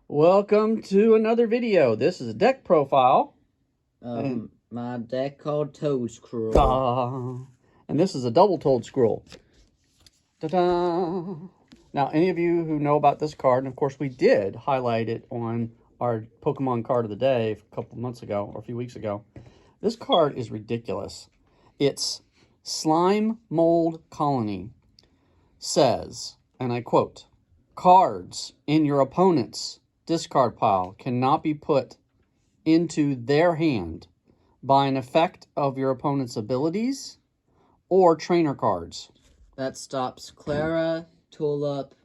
Welcome to another video. This is a deck profile. My deck called Toad Scroll. And this is a double-toed scroll. Ta-da! Now, any of you who know about this card, and of course we did highlight it on our Pokemon card of the day a couple months ago, or a few weeks ago. This card is ridiculous. It's Slime Mold Colony. Says, and I quote, "Cards in your opponent's discard pile cannot be put into their hand by an effect of your opponent's abilities or trainer cards." That stops Clara, Tulip,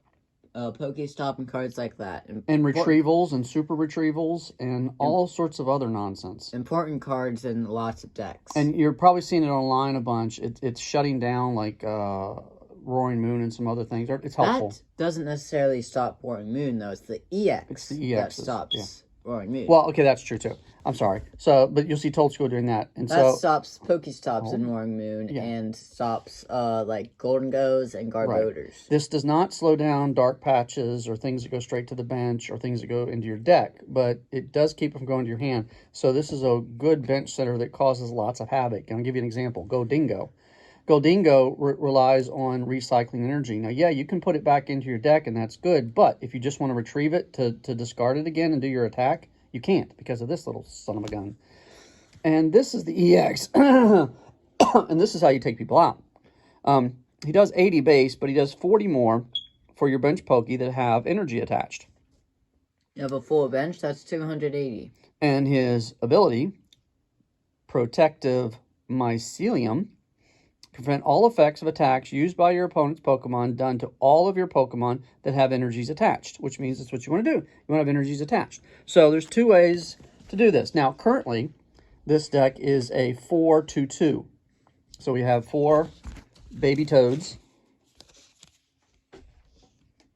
Pokestop, and cards like that. And retrievals and super retrievals and all sorts of other nonsense. Important cards in lots of decks. And you're probably seeing it online a bunch. It's shutting down like Roaring Moon and some other things. It's helpful. That doesn't necessarily stop Roaring Moon, though. It's the EX, it's the EX that stops Roaring Moon. Well, okay, that's true, too. I'm sorry. So, but you'll see Toad School doing that. And that stops Pokestops in Roaring Moon and stops, like, Golden Goes and Garbodors. Right. This does not slow down dark patches or things that go straight to the bench or things that go into your deck, but it does keep them going to your hand. So this is a good bench setter that causes lots of havoc. And I'll give you an example. Go Dingo. Goldingo relies on recycling energy. Now, yeah, you can put it back into your deck, and that's good, but if you just want to retrieve it to discard it again and do your attack, you can't because of this little son of a gun. And this is the EX, and this is how you take people out. He does 80 base, but he does 40 more for your bench Pokey that have energy attached. You have a full bench, that's 280. And his ability, Protective Mycelium, prevent all effects of attacks used by your opponent's Pokemon done to all of your Pokemon that have energies attached, which means that's what you want to do. You want to have energies attached. So there's two ways to do this. Now, currently, this deck is a 4-2-2. So we have 4 baby toads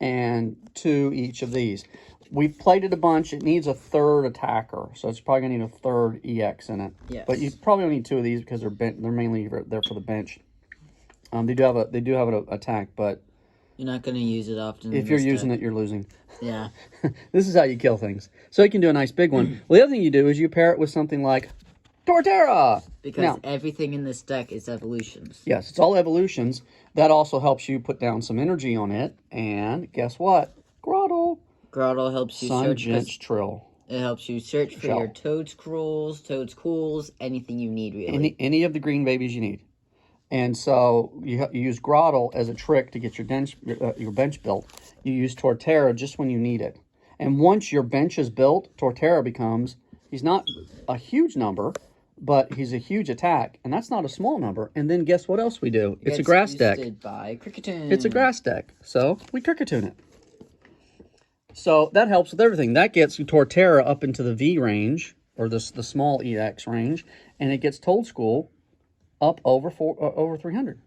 and 2 each of these. We've played it a bunch. It needs a third attacker, so it's probably going to need a third EX in it. Yes. But you probably only need 2 of these because they're mainly there for the bench. They do have an attack, but you're not going to use it often. If you're using it, you're losing. Yeah. This is how you kill things. So you can do a nice big one. Well, the other thing you do is you pair it with something like Torterra. Because everything in this deck is evolutions. Yes, it's all evolutions. That also helps you put down some energy on it. And guess what? Grottle. Grottle helps you search. Trill. It helps you search for your Toad Scrolls, Toad's Cools, anything you need, really. Any of the green babies you need. And so you use Grottle as a trick to get your bench built. You use Torterra just when you need it. And once your bench is built, Torterra becomes, he's not a huge number, but he's a huge attack. And that's not a small number. And then guess what else we do? It's a grass deck. By Cricketune. It's a grass deck. So we Cricketune it. So that helps with everything. That gets Torterra up into the V range, or the small EX range, and it gets Toad School up over 300.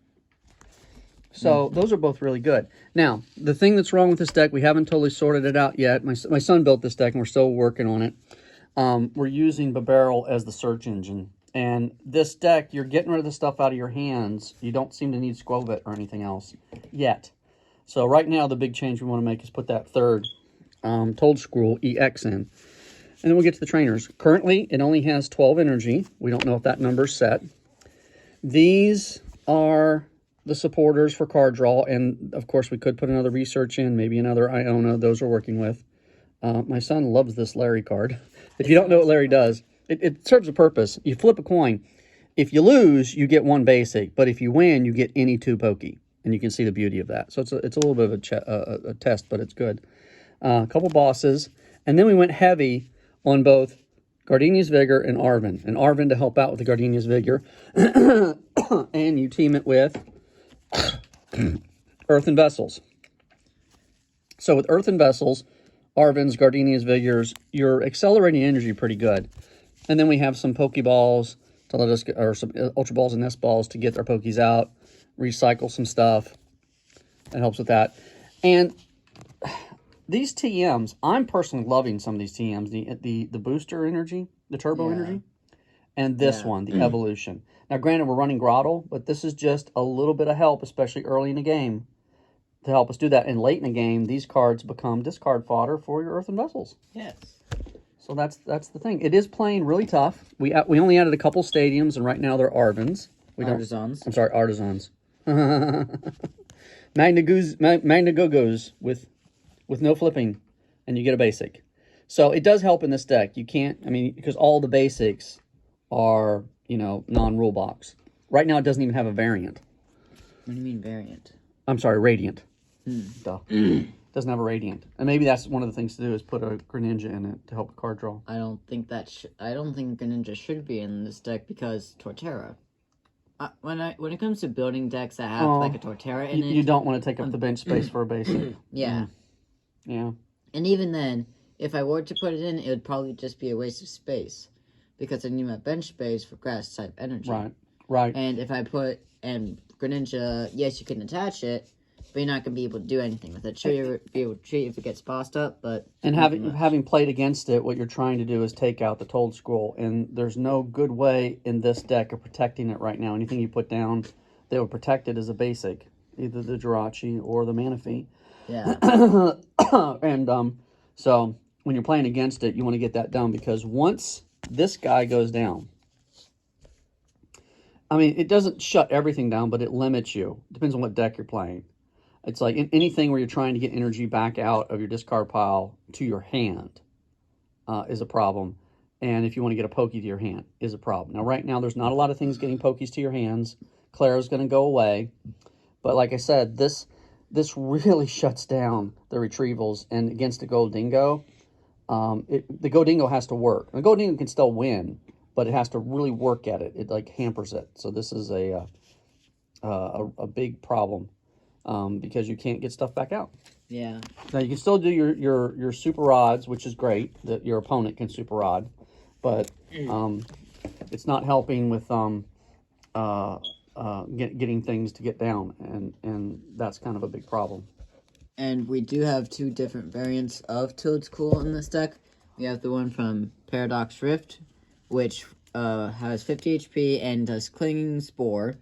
So those are both really good. Now, the thing that's wrong with this deck, we haven't totally sorted it out yet. My son built this deck, and we're still working on it. We're using Babarrel as the search engine. And this deck, you're getting rid of the stuff out of your hands. You don't seem to need Squovit or anything else yet. So right now, the big change we want to make is put that third Toad Scroll EX in. And then we'll get to the trainers. Currently, it only has 12 energy. We don't know if that number's set. These are the supporters for card draw, and of course we could put another research in, maybe another Iona. Those we're working with. My son loves this Larry card. If you don't know what Larry does, it serves a purpose. You flip a coin. If you lose, you get 1 basic, but if you win, you get any 2 Pokey, and you can see the beauty of that. So it's a little bit of a test, but it's good. A couple bosses, and then we went heavy on both Gardenia's Vigor and Arven. And Arven to help out with the Gardenia's Vigor. And you team it with Earthen Vessels. So with Earthen Vessels, Arven's, Gardenia's Vigors, you're accelerating energy pretty good. And then we have some Pokeballs to let us get, or some Ultra Balls and Nest Balls to get our Pokies out, recycle some stuff. That helps with that. And these TMs, I'm personally loving some of these TMs. The booster energy, the turbo energy, and this one, the evolution. Now, granted, we're running Grottle, but this is just a little bit of help, especially early in the game, to help us do that. And late in the game, these cards become discard fodder for your earthen vessels. Yes. So that's the thing. It is playing really tough. We only added a couple stadiums, and right now they're Arvins. Artisans. I'm sorry, artisans. Magnagogos with no flipping, and you get a basic. So it does help in this deck. You can't, I mean, because all the basics are, non-rule box. Right now it doesn't even have a variant. What do you mean variant? I'm sorry, radiant. Duh. Doesn't have a radiant. And maybe that's one of the things to do is put a Greninja in it to help the card draw. I don't think Greninja should be in this deck because Torterra. When it comes to building decks that have like a Torterra in it, you don't want to take up the bench space for a basic. Yeah. Yeah. And even then, if I were to put it in, it would probably just be a waste of space because I need my bench space for grass type energy. Right. And if I put Greninja, yes, you can attach it, but you're not going to be able to do anything with it. Sure, you'll be able to treat if it gets bossed up, but... And having played against it, what you're trying to do is take out the Toad Scroll, and there's no good way in this deck of protecting it right now. Anything you put down that would protect it is a basic, either the Jirachi or the Manaphy. Yeah. And so when you're playing against it, you want to get that done, because once this guy goes down, I mean, it doesn't shut everything down, but it limits you. Depends on what deck you're playing. It's like anything where you're trying to get energy back out of your discard pile to your hand is a problem. And if you want to get a Pokey to your hand, is a problem. Now, right now, there's not a lot of things getting Pokies to your hands. Clara's going to go away. But like I said, this really shuts down the retrievals. And against the Goldingo, the Goldingo has to work. The Goldingo can still win, but it has to really work at it. It like hampers it. So this is a big problem. Because you can't get stuff back out. Yeah. Now you can still do your super rods, which is great that your opponent can super rod, but it's not helping with getting things to get down, and that's kind of a big problem. And we do have two different variants of Toadstool in this deck. We have the one from Paradox Rift, which has 50 HP and does Clinging Spore,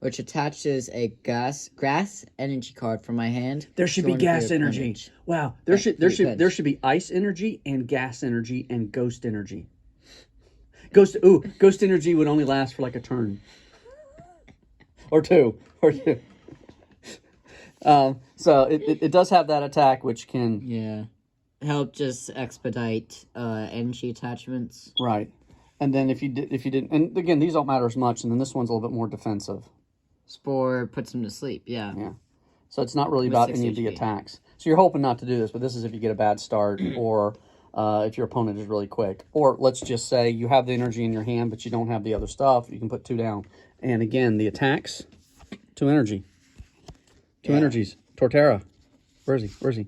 which attaches a grass energy card from my hand. There should be gas energy. Wow, there should be ice energy and gas energy and ghost energy. Ghost energy would only last for like a turn or two. So it does have that attack, which can help just expedite energy attachments. Right, and then if you didn't, and again, these don't matter as much, and then this one's a little bit more defensive. Spore puts him to sleep, yeah. So it's not really about any of the attacks. So you're hoping not to do this, but this is if you get a bad start or if your opponent is really quick. Or let's just say you have the energy in your hand, but you don't have the other stuff. You can put 2 down. And again, the attacks, 2 energy. 2 energies. Torterra. Where is he?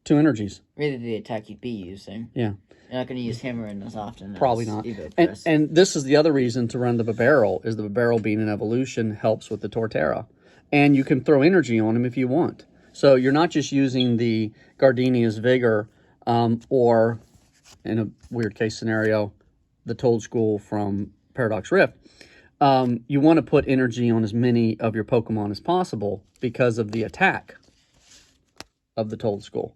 2 energies. Really the attack you'd be using. Yeah. You're not going to use Hammering as often. Probably not. And this is the other reason to run the Babarrel, is the Babarrel being an evolution helps with the Torterra. And you can throw energy on him if you want. So you're not just using the Gardenia's Vigor or, in a weird case scenario, the Toadstool from Paradox Rift. You want to put energy on as many of your Pokemon as possible because of the attack of the Toadstool.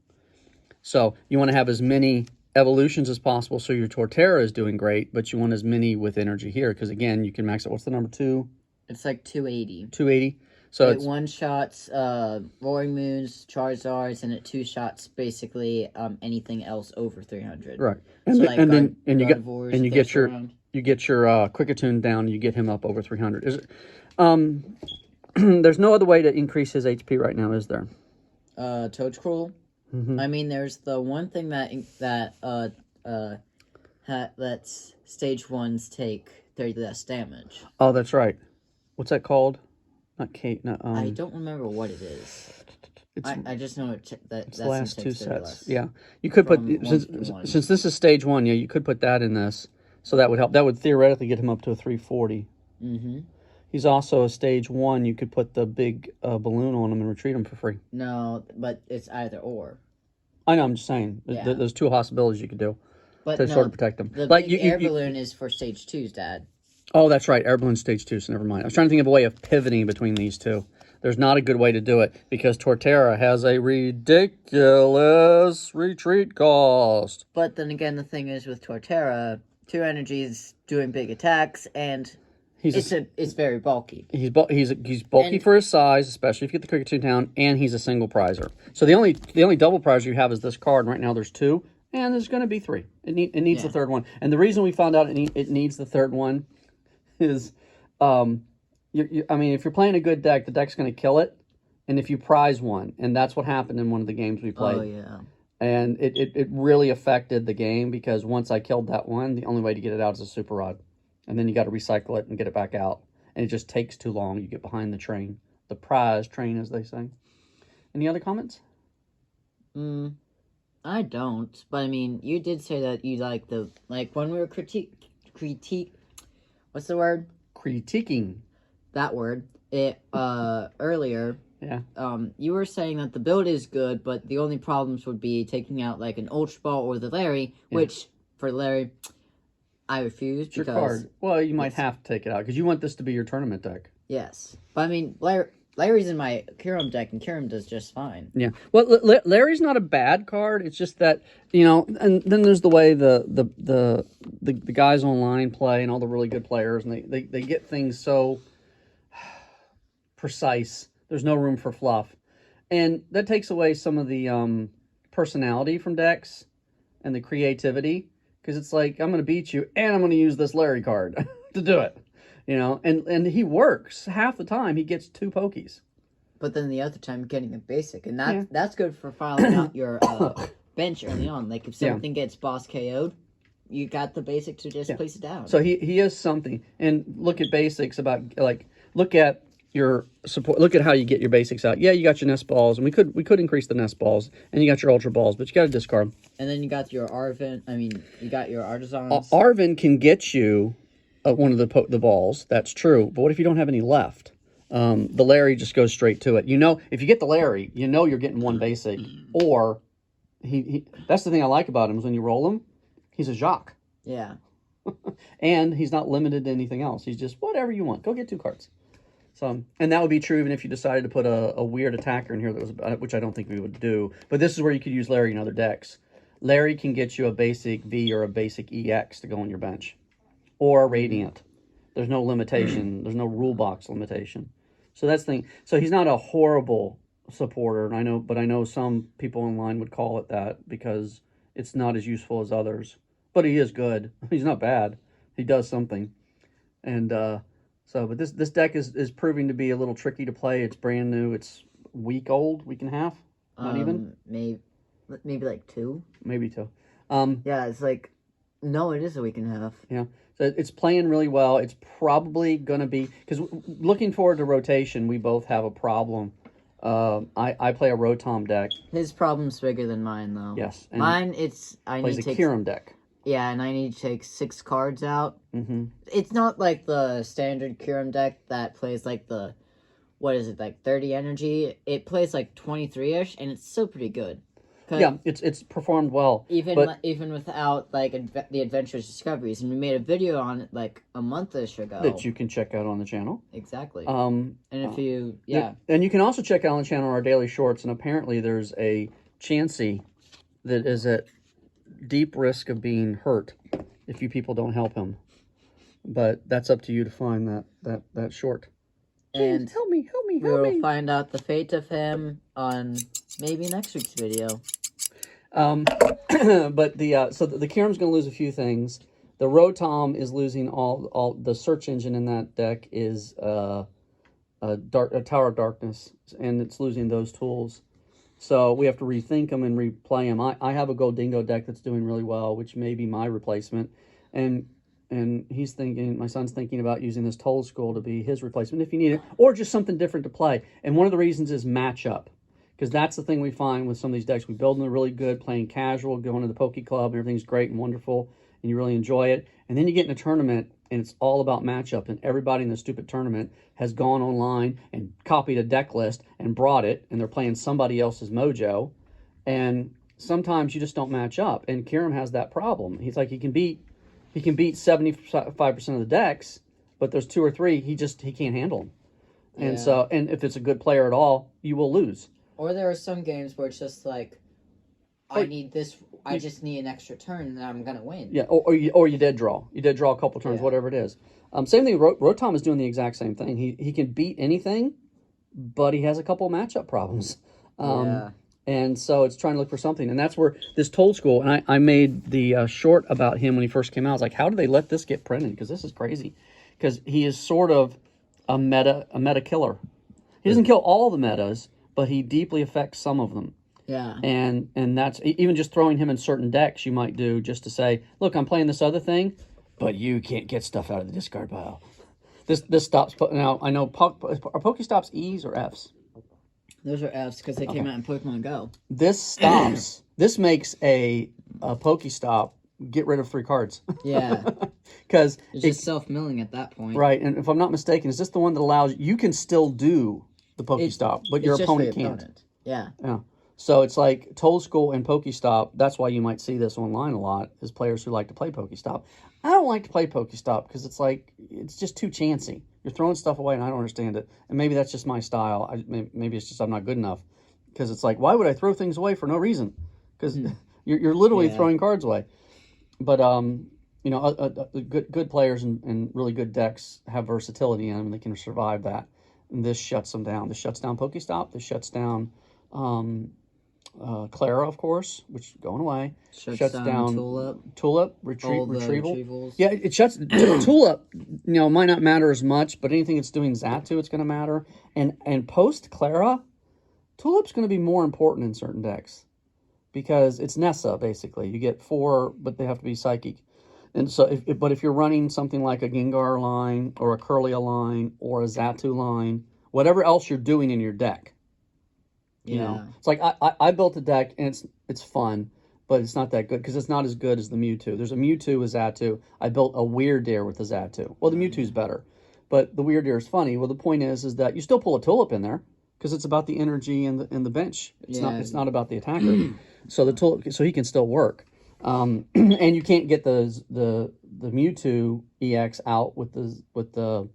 So you want to have as many evolutions as possible, so your Torterra is doing great, but you want as many with energy here, because again, you can max it. What's the number 2? It's like 280. 280. So it 1-shots Roaring Moons, Charizards, and it 2-shots basically anything else over 300. Right. And, so like you get your Quickatune down, you get him up over 300. Is it there's no other way to increase his HP right now, is there? Toadstool? I mean, there's the one thing that lets stage 1s take 30 less damage. Oh, that's right. What's that called? Not Kate. Not, I don't remember what it is. I just know that's the last 2 sets. Less. Yeah, you could put since this is stage 1. Yeah, you could put that in this, so that would help. That would theoretically get him up to a 340. He's also a stage 1. You could put the big balloon on him and retreat him for free. No, but it's either or. I know, I'm just saying. Yeah. There's 2 possibilities you could do to sort of protect them. The big air balloon is for stage 2s, Dad. Oh, that's right. Air balloon stage 2, so never mind. I was trying to think of a way of pivoting between these two. There's not a good way to do it because Torterra has a ridiculous retreat cost. But then again, the thing is with Torterra, 2 energies doing big attacks, and it's very bulky. He's bulky for his size, especially if you get the Kricketune down, and he's a single prizer. So the only double prizer you have is this card, and right now there's 2, and there's going to be 3. It needs the third one. And the reason we found out it needs the third one is, I mean, if you're playing a good deck, the deck's going to kill it, and if you prize one, and that's what happened in one of the games we played. Oh, yeah. And it really affected the game because once I killed that one, the only way to get it out is a super rod. And then you got to recycle it and get it back out. And it just takes too long. You get behind the train. The prize train, as they say. Any other comments? I don't. But, I mean, you did say that you like when we were what's the word? Critiquing. That word. Earlier. Yeah. You were saying that the build is good, but the only problems would be taking out, like, an Ultra Ball or the Larry, which, for Larry, I refuse because... Your card. Well, you might have to take it out, because you want this to be your tournament deck. Yes. But, I mean, Larry's in my Kyurem deck, and Kyurem does just fine. Yeah. Well, Larry's not a bad card. It's just that, and then there's the way the guys online play and all the really good players, and they get things so precise. There's no room for fluff. And that takes away some of the personality from decks and the creativity. Because it's like, I'm going to beat you, and I'm going to use this Larry card to do it. And he works. Half the time, he gets 2 pokies. But then the other time, getting a basic. And that's good for filing out your bench early on. Like, if something gets boss KO'd, you got the basic to just place it down. So he has something. And look at basics about, like, look at your support. Look at how you get your basics out. Yeah, you got your nest balls, and we could increase the nest balls, and you got your ultra balls, but you got to discard. And then you got your Arvin. I mean, you got your artisans. Arvin can get you one of the balls. That's true. But what if you don't have any left? The Larry just goes straight to it. If you get the Larry, you're getting 1 basic. Or he. That's the thing I like about him is when you roll him, he's a Jacques. Yeah. And he's not limited to anything else. He's just whatever you want. Go get 2 cards. So, and that would be true even if you decided to put a weird attacker in here, which I don't think we would do. But this is where you could use Larry in other decks. Larry can get you a basic V or a basic EX to go on your bench. Or a Radiant. There's no limitation. There's no rule box limitation. So that's the thing. So he's not a horrible supporter, and I know some people online would call it that because it's not as useful as others. But he is good. He's not bad. He does something. And but this deck is proving to be a little tricky to play. It's brand new. It's week and a half. Not even. Maybe like 2. Maybe 2. Yeah, it's like no, it is a week and a half. Yeah, so it's playing really well. It's probably gonna be because looking forward to rotation. We both have a problem. I play a Rotom deck. His problem's bigger than mine though. Yes, mine I plays need to a Kyurem deck. Yeah, and I need to take 6 cards out. Mm-hmm. It's not like the standard Kyurem deck that plays like the, what is it, like 30 energy? It plays like 23-ish, and it's still pretty good. Yeah, it's performed well. Even without like the Adventurous Discoveries, and we made a video on it like a month-ish ago. That you can check out on the channel. Exactly. And if and you can also check out on the channel our daily shorts, and apparently there's a Chansey that is at deep risk of being hurt if you people don't help him. But that's up to you to find that short. And Jeez, help me. We'll find out the fate of him on maybe next week's video. But the Kyurem's going to lose a few things. The Rotom is losing all the search engine in that deck is a Tower of Darkness, and it's losing those tools. So we have to rethink them and replay them. I have a Goldingo deck that's doing really well, which may be my replacement. And he's thinking, my son's thinking about using this Toll School to be his replacement if you need it, or just something different to play. And one of the reasons is matchup, because that's the thing we find with some of these decks. We build them really good, playing casual, going to the Poke Club, and everything's great and wonderful, and you really enjoy it. And then you get in a tournament, and it's all about matchup, and everybody in the stupid tournament has gone online and copied a deck list and brought it, and they're playing somebody else's mojo, and sometimes you just don't match up. And Kyurem has that problem. He's like, he can beat 75% of the decks, but there's 2 or 3 he can't handle them. And Yeah. so, and if it's a good player at all, you will lose. Or there are some games where it's just like, I need this. I just need an extra turn, and I'm gonna win. Yeah, or you dead draw. You dead draw a couple turns, whatever it is. Same thing. Rotom is doing the exact same thing. He can beat anything, but he has a couple matchup problems. And so it's trying to look for something, and that's where this Told School. And I made the short about him when he first came out. I was like, how did they let this get printed? Because this is crazy. Because he is sort of a meta killer. He doesn't kill all the metas, but he deeply affects some of them. Yeah. And that's even just throwing him in certain decks you might do just to say, look, I'm playing this other thing, but you can't get stuff out of the discard pile. This stops. Now I know are Pokestops E's or F's? Those are F's because they came out in Pokemon Go. This stops. This makes a Pokestop get rid of 3 cards. Yeah. Because it's just self-milling at that point. Right, and if I'm not mistaken, is this the one that allows you can still do the Pokestop, but your opponent can't? Yeah. Yeah. So it's like Told School and Pokestop. That's why you might see this online a lot, is players who like to play Pokestop. I don't like to play Pokestop because it's like, it's just too chancy. You're throwing stuff away and I don't understand it. And maybe that's just my style. Maybe it's just I'm not good enough. Because it's like, why would I throw things away for no reason? Because you're literally throwing cards away. But, you know, good players and really good decks have versatility in them and they can survive that. And this shuts them down. This shuts down Pokestop. This shuts down Clara, of course, which is going away. Shuts down Tulip, Retrieval. Retrievals. Yeah, it shuts Tulip. You know, might not matter as much, but anything that's doing Xatu, it's going to matter. And post Clara, Tulip's going to be more important in certain decks because it's Nessa basically. You get 4, but they have to be psychic. And so, if you're running something like a Gengar line or a Curlia line or a Xatu line, whatever else you're doing in your deck. You know, it's like I built a deck and it's fun, but it's not that good because it's not as good as the Mewtwo. There's a Mewtwo with Xatu. I built a Weirdeer with the Xatu. Well, the Mewtwo's better, but the Weirdeer is funny. Well, the point is that you still pull a Tulip in there because it's about the energy and the bench. It's not about the attacker. So the Tulip, so he can still work. And you can't get the Mewtwo EX out with the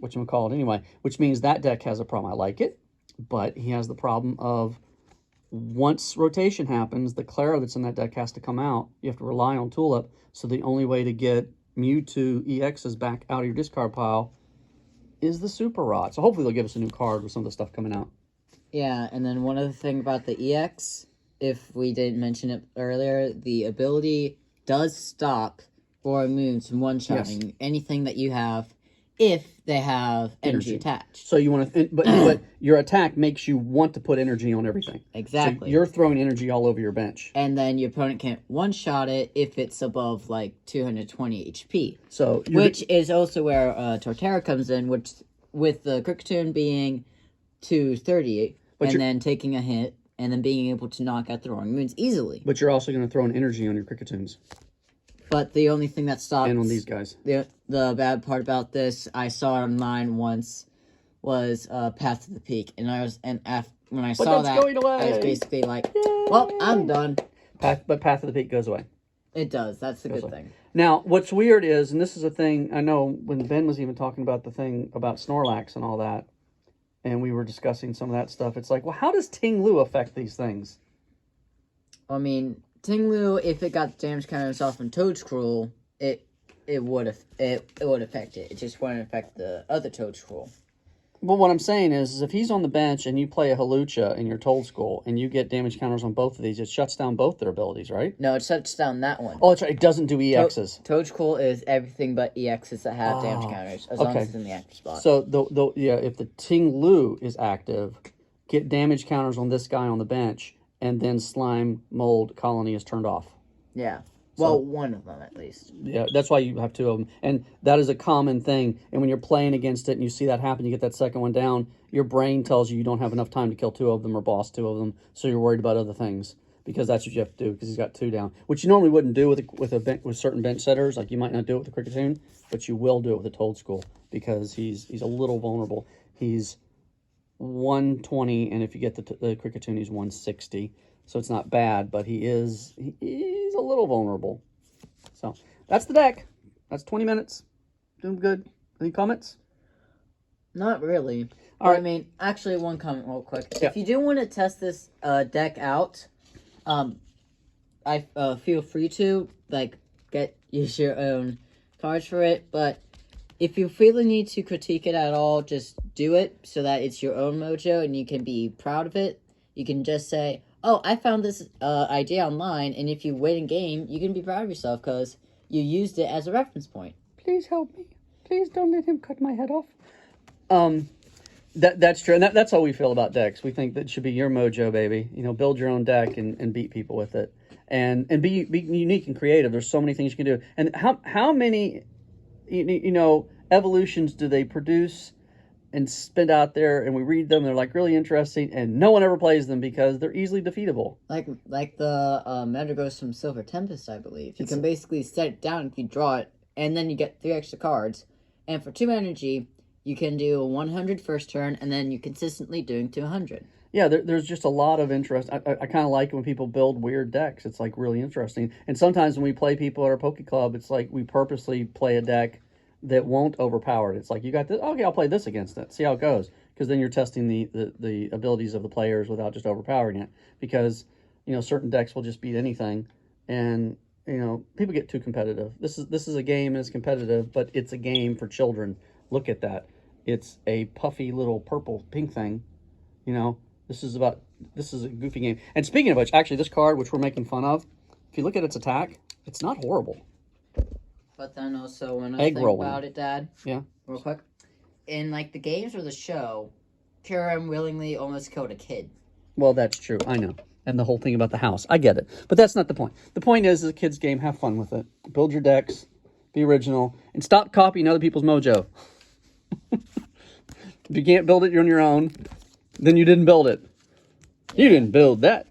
whatchamacallit anyway, which means that deck has a problem. I like it. But he has the problem of once rotation happens, the Clara that's in that deck has to come out. You have to rely on Tulip. So the only way to get Mewtwo EXs back out of your discard pile is the Super Rod. So hopefully they'll give us a new card with some of the stuff coming out. Yeah, and then one other thing about the EX, if we didn't mention it earlier, the ability does stop Aura Moons from one-shotting anything that you have if they have energy attached. So you want to, but your attack makes you want to put energy on everything. Exactly. So you're throwing energy all over your bench. And then your opponent can't one-shot it if it's above like 220 HP. So which is also where Torterra comes in, which with the Kricketune being 230 and then taking a hit and then being able to knock out the Roaring Moons easily. But you're also going to throw an energy on your Kricketoons. But the only thing that stops... And on these guys. The bad part about this, I saw it online once, was Path to the Peak. And when I saw that, I was basically like, well, I'm done. But Path to the Peak goes away. It does. That's the good thing. Now, what's weird is, and this is a thing, I know when Ben was even talking about the thing about Snorlax and all that, and we were discussing some of that stuff, it's like, well, how does Ting Lu affect these things? I mean... Ting Lu, if it got damage counter itself in Toedscruel, it would affect it. It just wouldn't affect the other Toedscruel. Well, what I'm saying is if he's on the bench and you play a Hawlucha in your Told School and you get damage counters on both of these, it shuts down both their abilities, right? No, it shuts down that one. Oh, that's right. It doesn't do EXs. Toedscruel is everything but EXs that have damage counters, as long as it's in the active spot. So, if the Ting Lu is active, get damage counters on this guy on the bench, and then Slime Mold Colony is turned off. Yeah. Well, one of them, at least. Yeah, that's why you have 2 of them. And that is a common thing. And when you're playing against it and you see that happen, you get that second one down, your brain tells you don't have enough time to kill 2 of them or boss 2 of them, so you're worried about other things. Because that's what you have to do, because he's got 2 down. Which you normally wouldn't do with certain bench setters. Like, you might not do it with the Kricketune, but you will do it with the Told School, because he's a little vulnerable. He's 120, and if you get the Kricketune, he's 160. So it's not bad, but he's a little vulnerable. So that's the deck. That's 20 minutes. Doing good. Any comments? Not really. All right. I mean, actually, one comment real quick. Yeah. If you do want to test this deck out, I feel free to use your own cards for it. But if you feel the need to critique it at all, just do it so that it's your own mojo and you can be proud of it. You can just say, "Oh, I found this idea online," and if you win a game, you can be proud of yourself because you used it as a reference point. Please help me. Please don't let him cut my head off. That's true, and that's how we feel about decks. We think that it should be your mojo, baby. You know, build your own deck and beat people with it, and be unique and creative. There's so many things you can do. And how many, you know, evolutions do they produce and spend out there? And we read them. They're like really interesting, and no one ever plays them because they're easily defeatable. Like the Metagross from Silver Tempest, I believe. You can basically set it down if you draw it, and then you get 3 extra cards. And for 2 energy, you can do a 100 first turn, and then you're consistently doing 200. Yeah, there's just a lot of interest. I kind of like it when people build weird decks. It's like really interesting. And sometimes when we play people at our Poke Club, it's like we purposely play a deck that won't overpower it. It's like, you got this, okay, I'll play this against it. See how it goes. Because then you're testing the abilities of the players without just overpowering it. Because, you know, certain decks will just beat anything. And, you know, people get too competitive. This is a game and it's competitive, but it's a game for children. Look at that. It's a puffy little purple pink thing. You know, this is a goofy game. And speaking of which, actually this card, which we're making fun of, if you look at its attack, it's not horrible. But then also another thing about it, Dad. Yeah. Real quick. In like the games or the show, Karen willingly almost killed a kid. Well, that's true. I know. And the whole thing about the house. I get it. But that's not the point. The point is, it's a kid's game. Have fun with it. Build your decks. Be original. And stop copying other people's mojo. If you can't build it on your own, then you didn't build it. You didn't build that.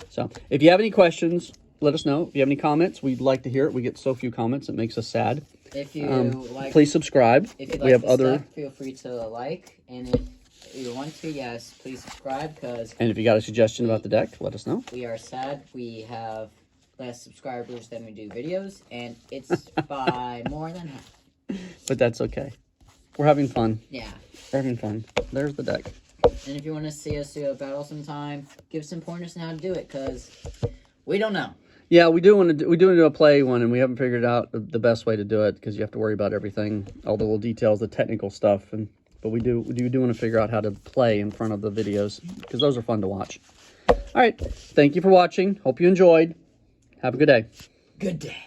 So, if you have any questions, let us know. If you have any comments, we'd like to hear it. We get so few comments, it makes us sad. If you please subscribe. If you we have other. Stuff, feel free to like, and if you want to, yes, please subscribe. And if you got a suggestion about the deck, let us know. We are sad. We have less subscribers than we do videos, and it's by more than half. But that's okay. We're having fun. Yeah. We're having fun. There's the deck. And if you want to see us do a battle sometime, give some pointers on how to do it, because we don't know. Yeah, we do want to do a play one, and we haven't figured out the best way to do it, because you have to worry about everything, all the little details, the technical stuff. But we do want to figure out how to play in front of the videos, because those are fun to watch. All right. Thank you for watching. Hope you enjoyed. Have a good day. Good day.